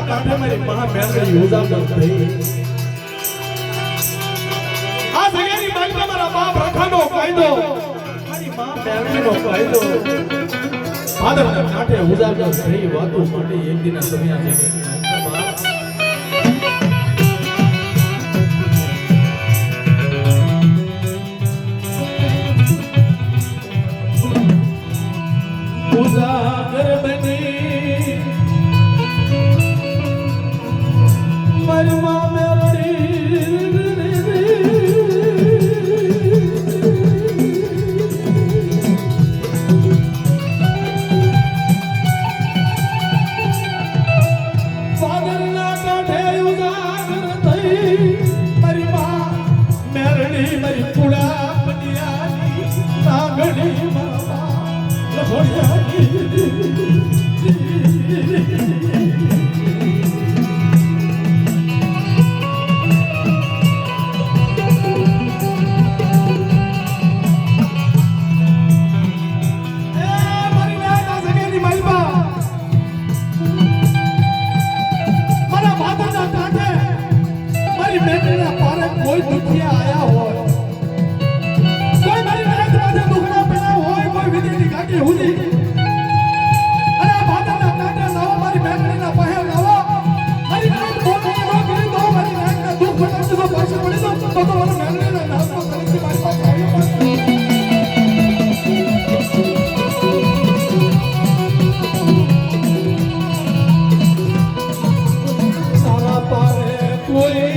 કાંઠે મારી મહા મેળવી ઉજાગર થઈ આ જગ્યાની માલિકા મારા બાપ રખાનો કાયદો મારી મા મેળવીનો કાયદો ભાદરના કાંઠે ઉજાગર થઈ વાતો માટે એક દિન સમયા છે ઉજાગર બની મારી મા કોઈ દુખિયા આયા હોય કોઈ મારી નાક માથે દુખડા પેલા હોય કોઈ વિદેની કાકી હુદી અને આ ભાતાના કાંટા લાવો મારી બેકડીના પહેર લાવો મારી નાક બોલને નો કરી દો મારી નાકના દુખ ફટાડી દો પાછળ પડી દો તો મારી બેકડીના નાકમાં તરીકે મારી પાસે આવ્યો સારા પારે કોઈ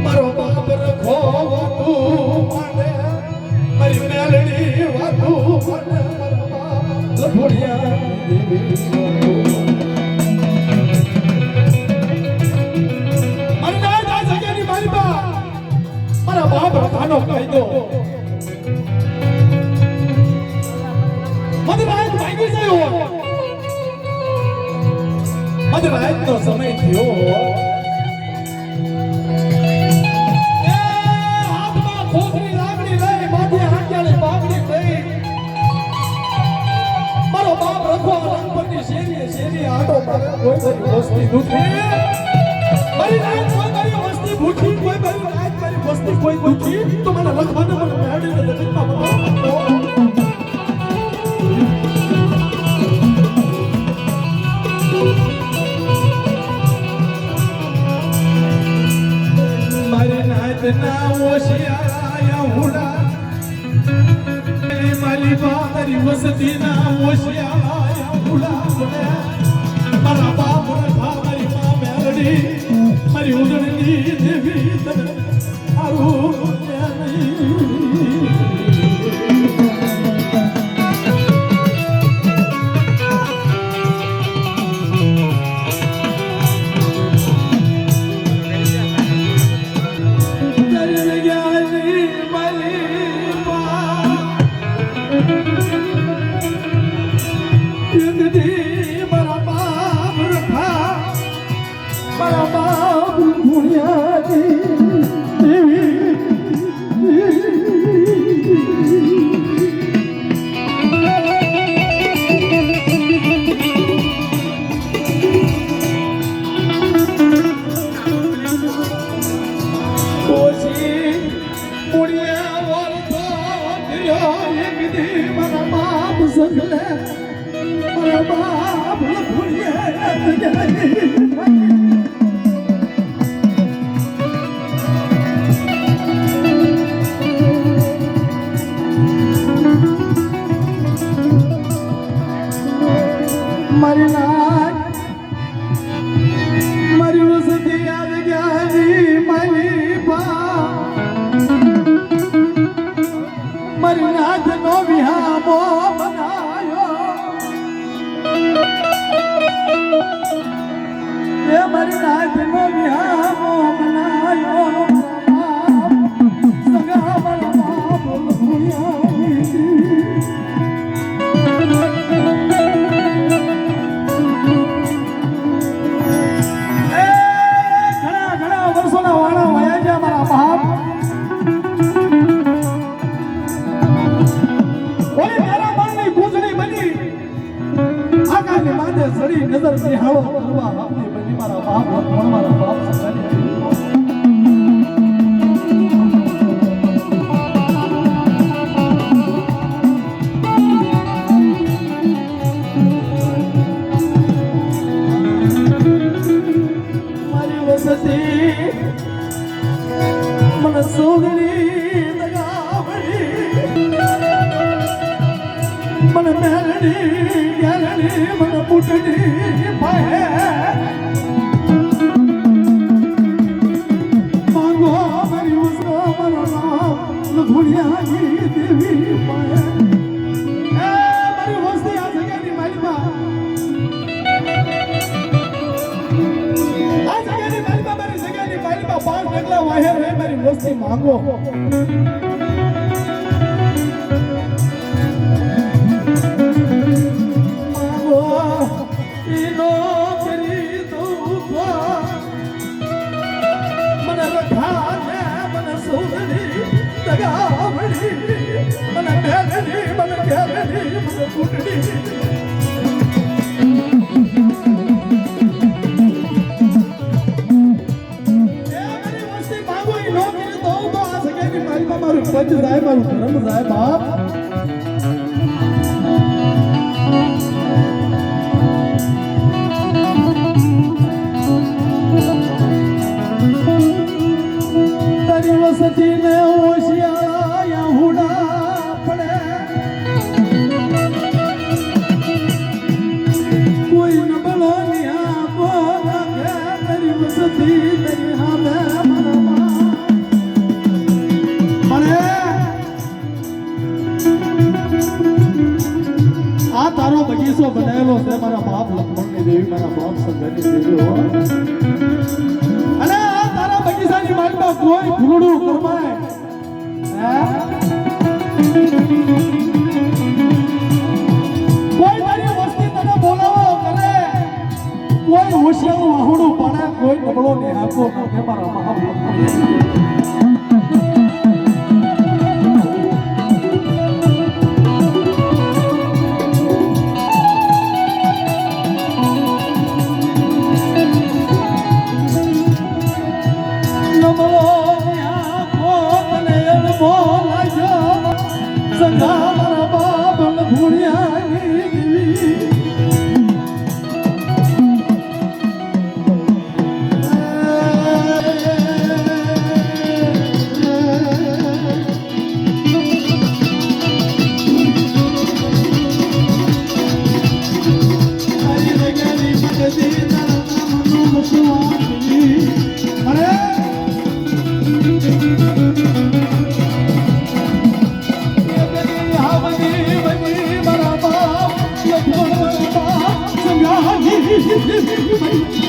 મારો બાપ રખો મારી મેલડી વાતું લફોડિયા મારા બાપ રખાનો કાયદો મધરાત ભાગી ગયો મધરાતનો સમય થયો હાથમાં ખોખરી લાગણી લઈ માથે હાંડિયાની પાઘડી લઈ મારો બાપ રખો રંગપરની શેરીએ આટો મારે કોઈ મારી વસ્તી દુખી મારી રાત કોઈ મારી વસ્તી ભૂખી કોઈ મારી રાત મારી વસ્તી કોઈ દુખી તો મને લખવાને મને મેળવીને જગતમાં બતાવો ના ઓશિયા હુડા મારી બારી વસતી ના ઓશિયા હુડા મારા બાપ રખા મારી મા મેરડી મારી ઉજળની દેવી આરું મારી નાથ મારી વસતી યાદ ગયા મારી બા મારી નાથ નો વિહામો બનાયો એ મારી નાથ નો વિહામો બનાયો સગા મારા બાપ વર્ષોના વાળા વયા ગયા મારા બાપ ઓલી મારા મનની પૂજણી બની આકાશની માથે સડી નજર નિહાળો કરવા આપની બની મારા બાપ મારા બાપ સગાની मन सोगनी दगावड़ी मन मेलड़ी गलड़ी मन पुटड़ी पाए मांगो मरी उसको मरो नाम लघुनिया की देवी पाए मरी वस्ती आ सकेनी मारी बा पांच नगला वाहिर है मेरी वस्ती मांगो मांगो इनो करी तो मन रखा ने मन सोगनी दगावड़ी मन मेलनी मन गलनी मन कुटड़ी મારું પંચ જાય મારું ધર્મ જાય બાપ તારી વસતી ને ઓશિયા હુડા પડે કોઈ ન બલો નિયા બોલા કે તારી વસતી તારી હામે આ તારો બગીચો બનાવેલો છે મારા બાપ લક્ષ્મણની દેવી મારા બાપ સંગની દેવી હો અને આ તારા બગીચાની માલમાં કોઈ ફૂલડું કરમાય કોઈ તારી વસ્તી તને બોલાવો કરે કોઈ હોશિયારું વાહુડું પાડે કોઈ નબળો નેહાકો કે મારા બાપ લક્ષ્મણ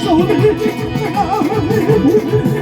So